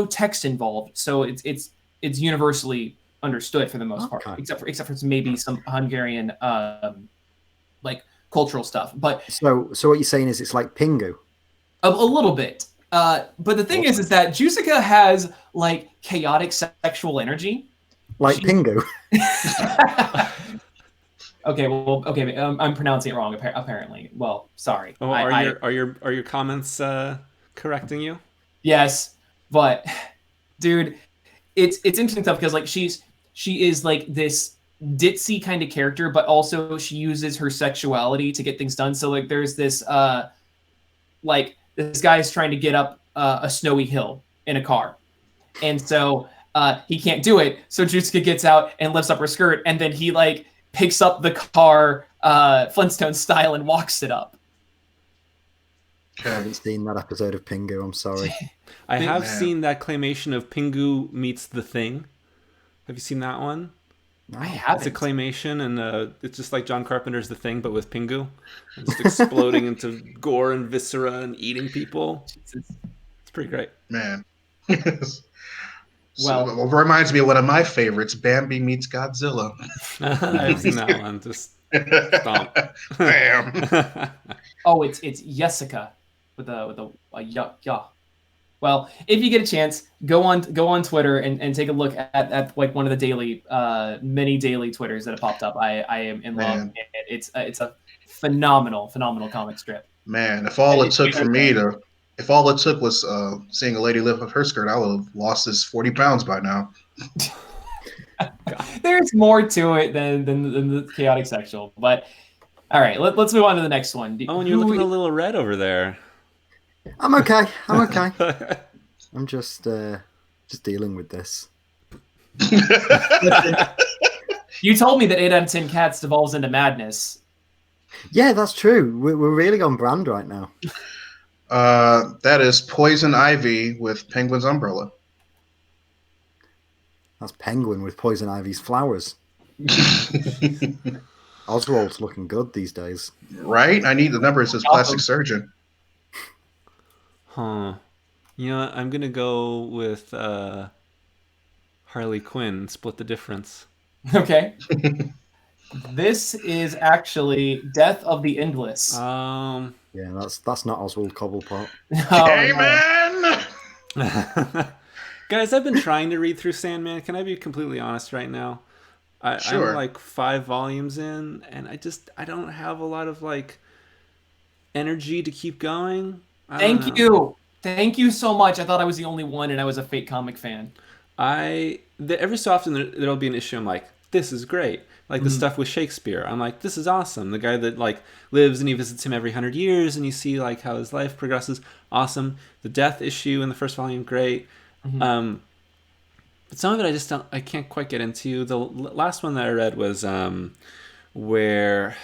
text involved, so it's universally understood for the most part, except for maybe some Hungarian like cultural stuff. But so what you're saying is it's like Pingu? A little bit. But the thing is that Jusica has like chaotic sexual energy. Like Pingu. Okay, I'm pronouncing it wrong apparently. Well, sorry. Oh, are your comments correcting you? Yes. But dude, it's interesting stuff because like she is like this ditzy kind of character, but also she uses her sexuality to get things done. So like there's this like this guy's trying to get up a snowy hill in a car, and so he can't do it. So Jutsuka gets out and lifts up her skirt, and then he like picks up the car Flintstone style and walks it up. I haven't seen that episode of Pingu. I'm sorry. I have seen that claymation of Pingu meets the Thing. Have you seen that one? I haven't. It's a claymation, and it's just like John Carpenter's The Thing, but with Pingu. And just exploding into gore and viscera and eating people. Jesus. It's pretty great. Man. Well, So, it reminds me of one of my favorites, Bambi meets Godzilla. I've seen that one. Just stomp. Bam. oh, it's Jessica with a yeah. Well, if you get a chance, go on Twitter and take a look at like one of the daily many daily Twitters that have popped up. I am in love. And it's a phenomenal comic strip. Man, if all it took was seeing a lady lift up her skirt, I would have lost this 40 pounds by now. There's more to it than the chaotic sexual. But all right, let's move on to the next one. Oh, and you're looking a little red over there. I'm okay. I'm just dealing with this. You told me that 8 out of 10 cats devolves into madness. Yeah, that's true. We're really on brand right now. That is Poison Ivy with Penguin's umbrella. That's Penguin with Poison Ivy's flowers. Oswald's looking good these days. Right? I need the number. It says plastic surgeon. Huh. You know what? I'm going to go with Harley Quinn, split the difference. Okay. This is actually Death of the Endless. Yeah, that's not Oswald Cobblepot. Hey, man! Guys, I've been trying to read through Sandman. Can I be completely honest right now? Sure. I'm like 5 volumes in, and I don't have a lot of like energy to keep going. Thank you so much. I thought I was the only one, and I was a fake comic fan. Every so often there'll be an issue. I'm like, this is great. Like the stuff with Shakespeare. I'm like, this is awesome. The guy that like lives and he visits him every 100 years, and you see like how his life progresses. Awesome. The death issue in the first volume, great. But some of it I can't quite get into. The last one that I read was where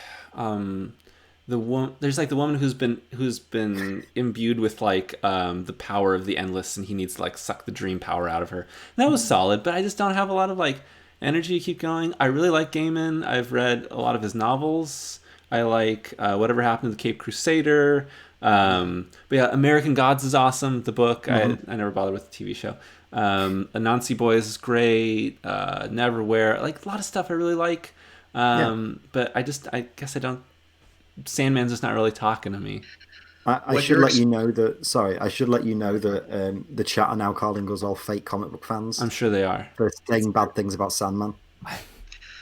there's like the woman who's been imbued with like the power of the endless, and he needs to like suck the dream power out of her. And that was solid, but I just don't have a lot of like energy to keep going. I really like Gaiman. I've read a lot of his novels. I like Whatever Happened to the Cape Crusader. But yeah, American Gods is awesome. The book. I never bothered with the TV show. Anansi Boys is great. Neverwhere. Like a lot of stuff I really like. But I guess I don't. Sandman's just not really talking to me. I should let you know that the chat are now calling us all fake comic book fans. I'm sure they are. For saying bad things about Sandman.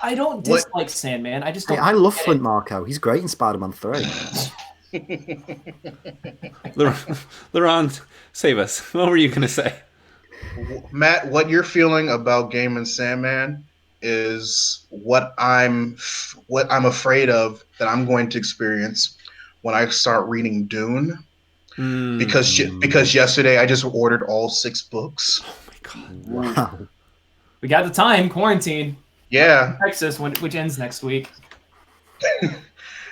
I don't dislike Sandman. I just don't. I love Flint Marko. He's great in Spider-Man 3. Laurent, save us. What were you going to say? Matt, what you're feeling about Gaiman's Sandman is what I'm afraid of that I'm going to experience when I start reading Dune. Because yesterday I just ordered all 6 books. Oh my god! Wow. We got the time, quarantine. Yeah. Texas, which ends next week.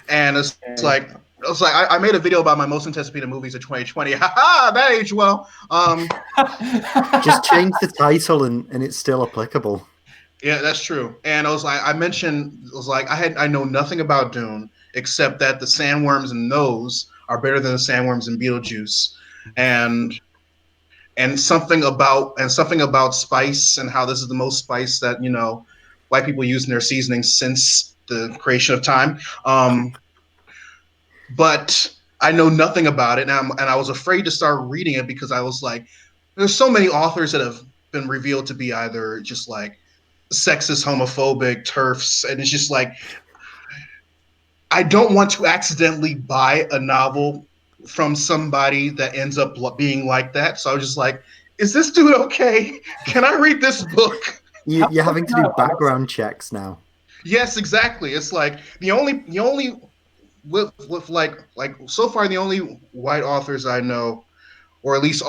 And it's like I made a video about my most anticipated movies of 2020. Ha that aged well. Just change the title and it's still applicable. Yeah, that's true. And I know nothing about Dune except that the sandworms in those are better than the sandworms in Beetlejuice, and something about spice and how this is the most spice that white people use in their seasoning since the creation of time. But I know nothing about it, and I was afraid to start reading it because I was like, there's so many authors that have been revealed to be either just like sexist, homophobic, TERFs, and it's just like, I don't want to accidentally buy a novel from somebody that ends up being like that. So I was just like, is this dude okay? Can I read this book? You're having to do background checks now. Yes, exactly. It's like the only with like so far the only white authors I know, or at least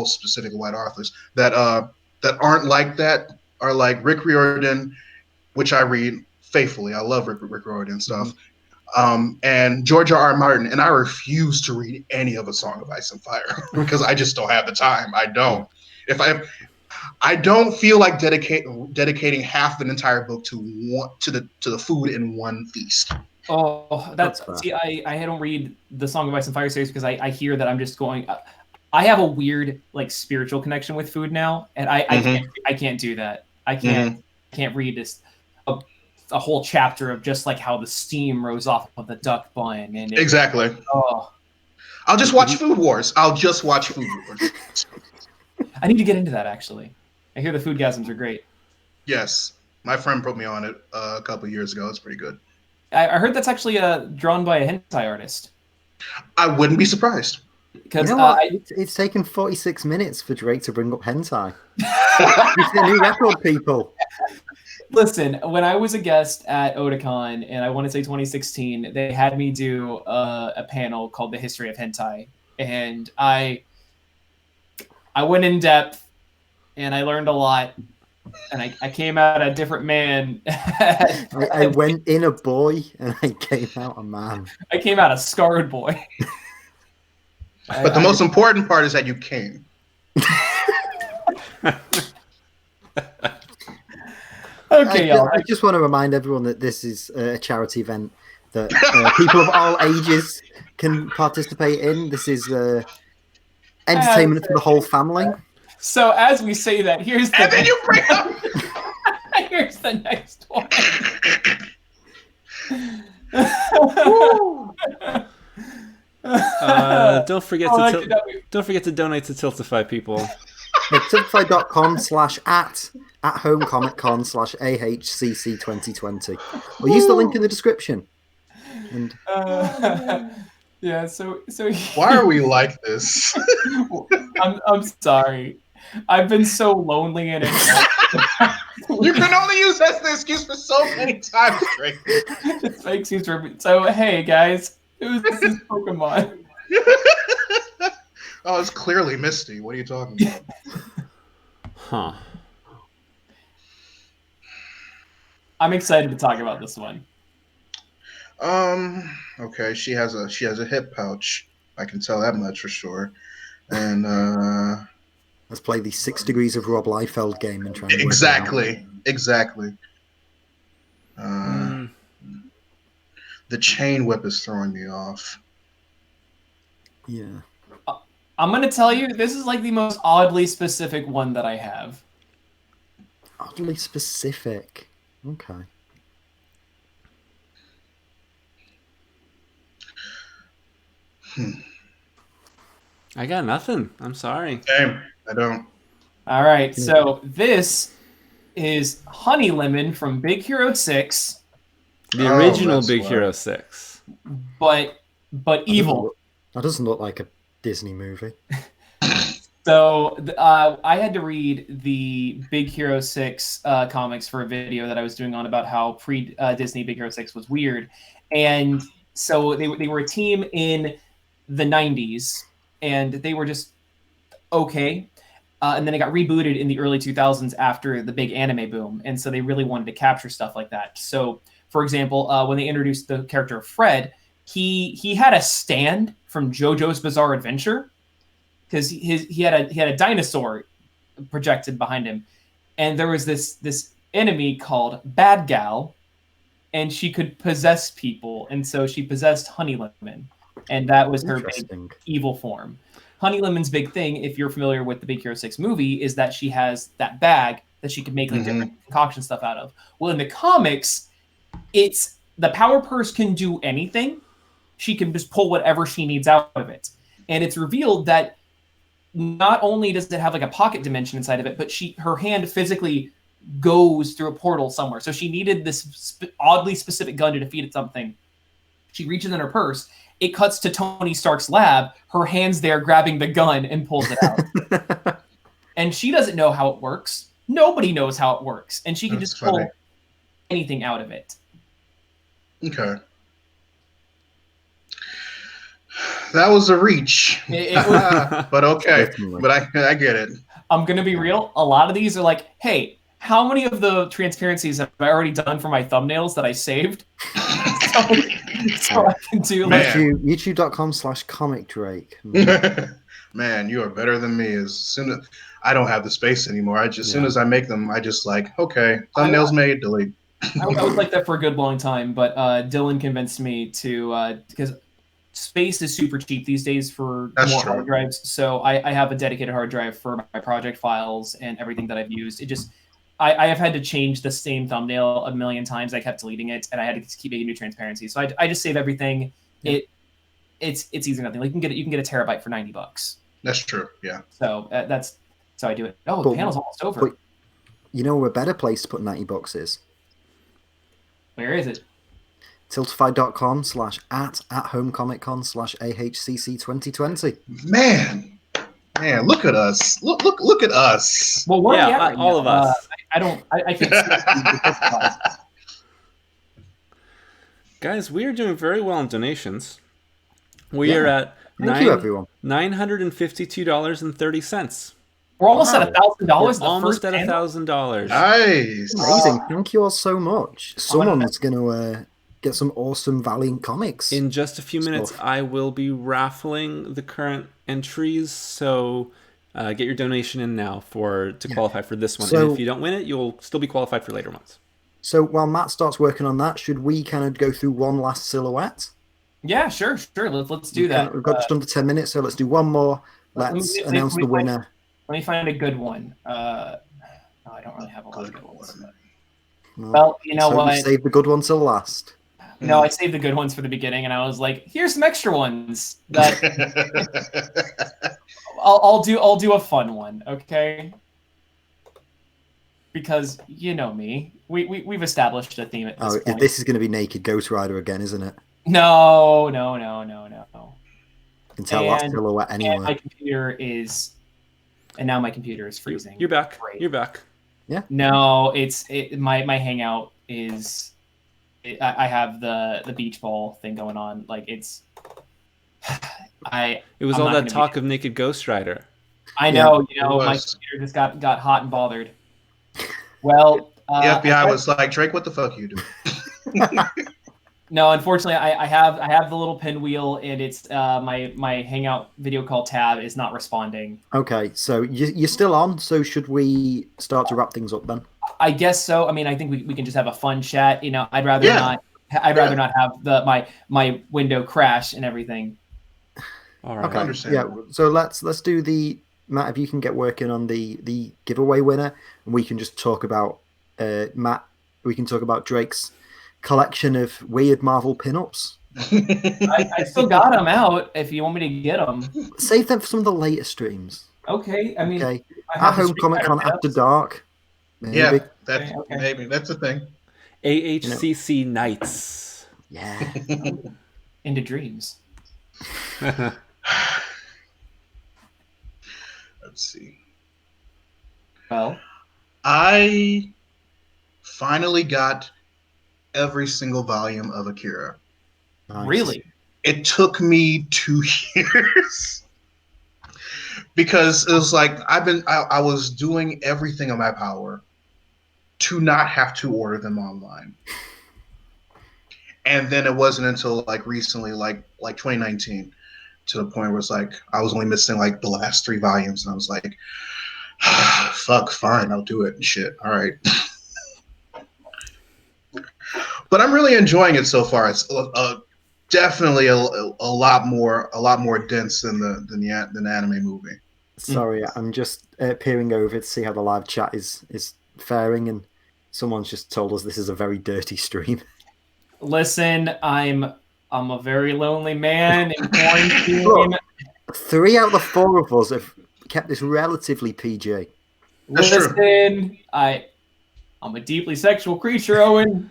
specific white authors that aren't like that are like Rick Riordan, which I read faithfully. I love Rick Riordan stuff. And George R. Martin, and I refuse to read any of A Song of Ice and Fire because I just don't have the time. I don't. I don't feel like dedicating half an entire book to the food in one feast. Oh, see, I don't read the Song of Ice and Fire series because I hear that I'm just going. I have a weird like spiritual connection with food now, and I can't do that. I can't read this a whole chapter of just like how the steam rose off of the duck bun and exactly. I'll just watch Food Wars. I need to get into that actually. I hear the foodgasms are great. Yes, my friend put me on it a couple years ago. It's pretty good. I heard that's actually drawn by a hentai artist. I wouldn't be surprised. Because it's taken 46 minutes for Drake to bring up hentai. It's a new record, people. Listen, when I was a guest at Otakon, and I want to say 2016, they had me do a panel called "The History of Hentai," and I went in depth, and I learned a lot, and I came out a different man. I went in a boy, and I came out a man. I came out a scarred boy. But the most important part is that you came. Okay, I just want to remind everyone that this is a charity event that people of all ages can participate in. This is entertainment for the whole family. So as we say that, here's the... And then you bring up... Here's the next one. Don't forget to donate to Tiltify, people. Tiltify.com/@@homecomiccon/AHCC2020 or use the link in the description. And yeah, so why are we like this? I'm sorry. I've been so lonely and you can only use that as the excuse for so many times, Drake. It's my excuse for so hey guys, who's this Pokemon? Oh, it's clearly Misty. What are you talking about? Huh. I'm excited to talk about this one. Okay, she has a hip pouch. I can tell that much for sure. And let's play the 6 Degrees of Rob Liefeld game and try and exactly. The chain whip is throwing me off. Yeah. I'm going to tell you, this is like the most oddly specific one that I have. Oddly specific. Okay. I got nothing. I'm sorry. Same. I don't. All right. So this is Honey Lemon from Big Hero 6. The original Big Hero 6. But evil. That doesn't look like a Disney movie. So I had to read the Big Hero 6 comics for a video that I was doing on about how pre-Disney Big Hero 6 was weird. And so they were a team in the 90s, and they were just okay. And then it got rebooted in the early 2000s after the big anime boom. And so they really wanted to capture stuff like that. So, for example, when they introduced the character of Fred, he had a stand from JoJo's Bizarre Adventure, because he had a dinosaur projected behind him, and there was this enemy called Bad Gal, and she could possess people, and so she possessed Honey Lemon, and that was her big evil form. Honey Lemon's big thing, if you're familiar with the Big Hero 6 movie, is that she has that bag that she could make like different concoction stuff out of. Well, in the comics, it's the Power Purse can do anything. She can just pull whatever she needs out of it, and it's revealed that not only does it have like a pocket dimension inside of it, but her hand physically goes through a portal somewhere. So she needed this oddly specific gun to defeat something. She reaches in her purse. It cuts to Tony Stark's lab. Her hand's there grabbing the gun and pulls it out. and she doesn't know how it works. Nobody knows how it works, and she can That's just pull funny. anything out of it. Okay. That was a reach. It was, But okay. Definitely. But I get it. I'm gonna be real. A lot of these are like, hey, how many of the transparencies have I already done for my thumbnails that I saved? so I can do like, Man. YouTube.com/comic Drake. Man, you are better than me. As soon as I don't have the space anymore, as soon as I make them, I just like, okay, thumbnails made, delete. I was like that for a good long time, but Dylan convinced me to because space is super cheap these days for That's more true. hard drives. So I have a dedicated hard drive for my project files and everything that I've used. It just I have had to change the same thumbnail a million times. I kept deleting it, and I had to keep making new transparency. So I just save everything. Yeah. It's easy nothing. Like you can get a terabyte for $90. That's true. Yeah. So that's how I do it. Oh, But- the panel's almost over. but- You know where a better place to put $90 is? Where is it? Tiltify.com/@homecomiccon/AHCC2020. Man, look at us. Look at us. Well, where are we Yeah, at right all now? of us. I can't see. Guys, we are doing very well in donations. We Yeah. are at Thank you, everyone. $952.30. We're almost Wow. at $1,000. The Almost first at panel? $1,000. Nice. Amazing. Thank you all so much. Someone's going to get some awesome Valiant comics. In just a few minutes, Stuff. I will be raffling the current entries, so get your donation in now to qualify for this one. So- And if you don't win it, you'll still be qualified for later ones. So while Matt starts working on that, should we kind of go through one last silhouette? Yeah, sure. Let's do that. We've got just under 10 minutes, so let's do one more. let me Let's see if announce we the find- winner. Let me find a good one. No, I don't really have a lot of Good good ones. one. Well, you know So what? Save the good one till last. No, I saved the good ones for the beginning, and I was like, "Here's some extra ones that I'll do a fun one, okay?" Because you know me, we've established a theme at this point. This is going to be Naked Ghost Rider again, isn't it? No. You can tell last And- silhouette And anyway. my computer is, and now my computer is freezing. You're back. Great. You're back. No, my Hangout is. I have the beach ball thing going on. Like it's. It was I'm all not that gonna talk of Naked Ghost Rider. I know, it my was. computer just got hot and bothered. Well, The FBI was like, Drake, what the fuck you do? no. Unfortunately, I have the little pinwheel, and it's my Hangout video call tab is not responding. Okay, so you're still on, so should we start to wrap things up then? I guess so. I mean, I think we can just have a fun chat. You know, I'd rather Yeah. not. I'd rather not have my window crash and everything. All right. Okay, yeah. Understandable. So let's do the Matt. If you can get working on the giveaway winner, and we can just talk about Matt. We can talk about Drake's collection of weird Marvel pinups. I still got them out. If you want me to get them, Save them for some of the later streams. okay. I mean, Okay, I at have the Home Street Comic Con Fighter After pinups. Dark. Maybe. Yeah, that's Okay. maybe that's the thing. AHCC Nights. Yeah. Into dreams. Let's see. Well, I finally got every single volume of Akira. Nice. really, It took me 2 years because it was like I was doing everything in my power to not have to order them online. And then it wasn't until like recently, like 2019, to the point where it's like I was only missing like the last 3 volumes, and I was like, "Fuck, fine, I'll do it." And shit, all right. But I'm really enjoying it so far. It's definitely a lot more dense than the anime movie. Sorry, I'm just peering over to see how the live chat is faring, and someone's just told us this is a very dirty stream. listen, I'm a very lonely man in quarantine. Look. 3 out of the 4 of us have kept this relatively PG. That's true. Listen, I'm a deeply sexual creature, Owen.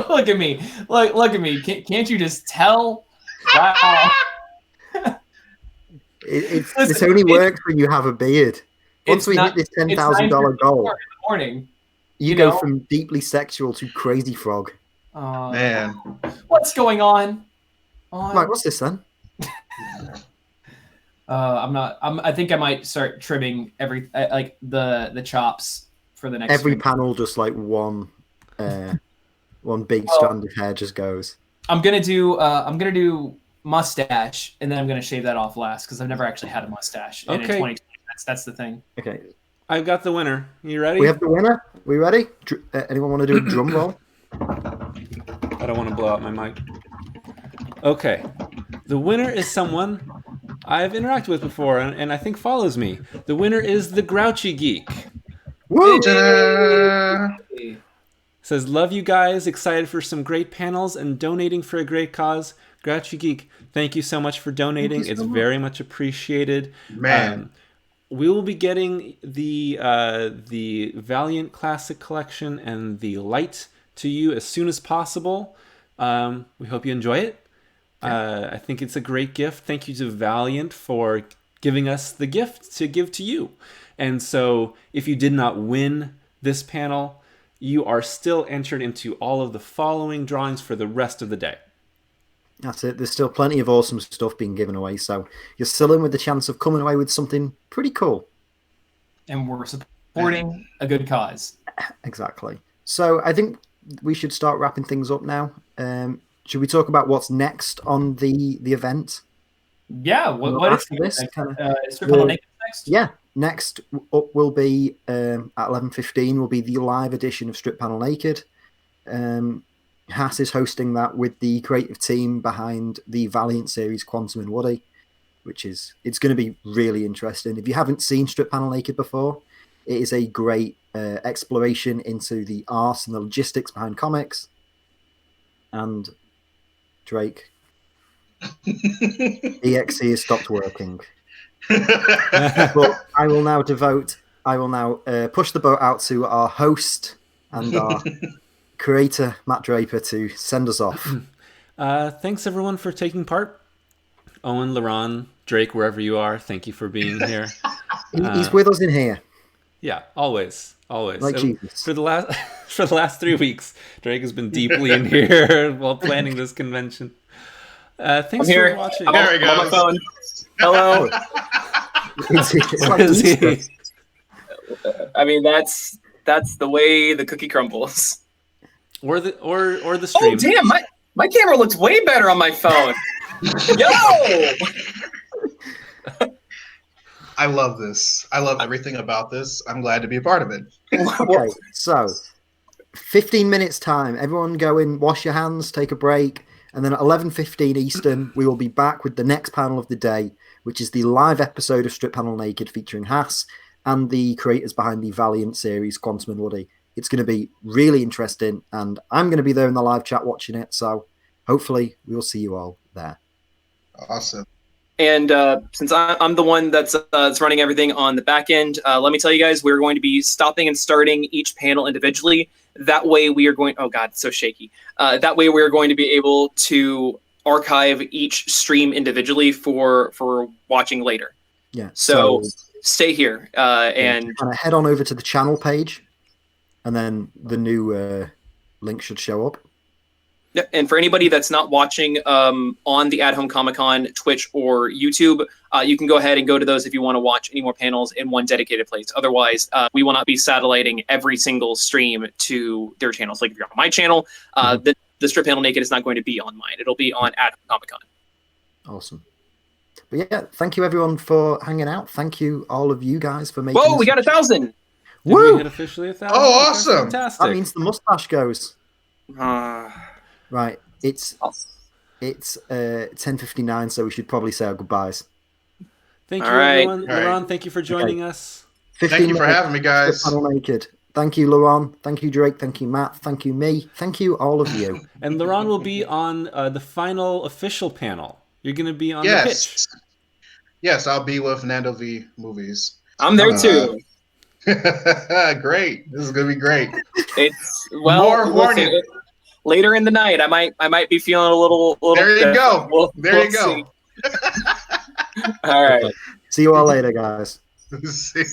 Look at me. Look at me. Can't you just tell? Wow. This only works when you have a beard. Once we hit this $10,000 goal, in the morning. you go from deeply sexual to crazy frog. Man, What's going on? Mike, what's this then? I think I might start trimming like the chops for the next. Every stream. panel, just like one big strand of hair just goes. I'm gonna do mustache, and then I'm gonna shave that off last because I've never actually had a mustache. And in 2020, that's the thing. Okay, I've got the winner. You ready? we have the winner. We ready? Anyone want to do a drum roll? I don't want to blow out my mic. Okay. The winner is someone I've interacted with before and I think follows me. The winner is the Grouchy Geek. Woo! ta-da! Says, love you guys, excited for some great panels and donating for a great cause. Grouchy Geek, thank you so much for donating. It's very much appreciated. Man. We will be getting the Valiant Classic Collection and the Light to you as soon as possible. We hope you enjoy it. I think it's a great gift. Thank you to Valiant for giving us the gift to give to you. And so if you did not win this panel, you are still entered into all of the following drawings for the rest of the day. That's it. There's still plenty of awesome stuff being given away, so you're still in with the chance of coming away with something pretty cool. And we're supporting a good cause. Exactly. So I think we should start wrapping things up now. Should we talk about what's next on the event? Yeah. What is this? Strip Panel Naked next? Yeah. Next up will be at 11:15 will be the live edition of Strip Panel Naked. Haas is hosting that with the creative team behind the Valiant series Quantum and Woody, it's going to be really interesting. If you haven't seen Strip Panel Naked before, it is a great exploration into the art and the logistics behind comics. And Drake, EXE has stopped working. But I will now push the boat out to our host and our creator, Matt Draper, to send us off. Thanks everyone for taking part. Owen, Laron, Drake, wherever you are, thank you for being here. He's with us in here. Yeah, always. Like Jesus. For the last 3 weeks, Drake has been deeply in here while planning this convention. Thanks for watching. There we go. On my phone. Hello. Where is he? I mean, that's the way the cookie crumbles. Or the stream. Oh damn! My camera looks way better on my phone. Yo! I love this. I love everything about this. I'm glad to be a part of it. Okay, so 15 minutes time. Everyone go in, wash your hands, take a break, and then at 11:15 Eastern, we will be back with the next panel of the day, which is the live episode of Strip Panel Naked featuring Haas and the creators behind the Valiant series, Quantum and Woody. It's going to be really interesting, and I'm going to be there in the live chat watching it, so hopefully we'll see you all there. Awesome. And since I'm the one that's running everything on the back end, let me tell you guys, we're going to be stopping and starting each panel individually. That way we are going... Oh, God, it's so shaky. That way we are going to be able to archive each stream individually for watching later. Yeah. So stay here and head on over to the channel page, and then the new link should show up. Yeah, and for anybody that's not watching on the At Home Comic Con Twitch or YouTube, you can go ahead and go to those if you want to watch any more panels in one dedicated place. Otherwise, we will not be satelliting every single stream to their channels. Like if you're on my channel, the Strip Panel Naked is not going to be on mine. It'll be on At Home Comic Con. Awesome. But yeah, thank you everyone for hanging out. Thank you all of you guys for making. Whoa, we got 1,000! Woo! Did we hit officially 1,000? Oh, awesome! Fantastic. That means the mustache goes. Right, it's 10:59, so we should probably say our goodbyes. Thank you, All right. everyone. Laron, thank you for joining us. Thank you for having me, guys. Panel Naked. Thank you, Laron. Thank you, Drake. Thank you, Matt. Thank you, me. Thank you, all of you. And Laron will be on the final official panel. You're going to be on the pitch. Yes, I'll be with Nando V Movies. I'm there too. Great. This is going to be great. It's more horny. Later in the night, I might be feeling a little. There you go. We'll you go. See. All right. See you all later, guys. See ya.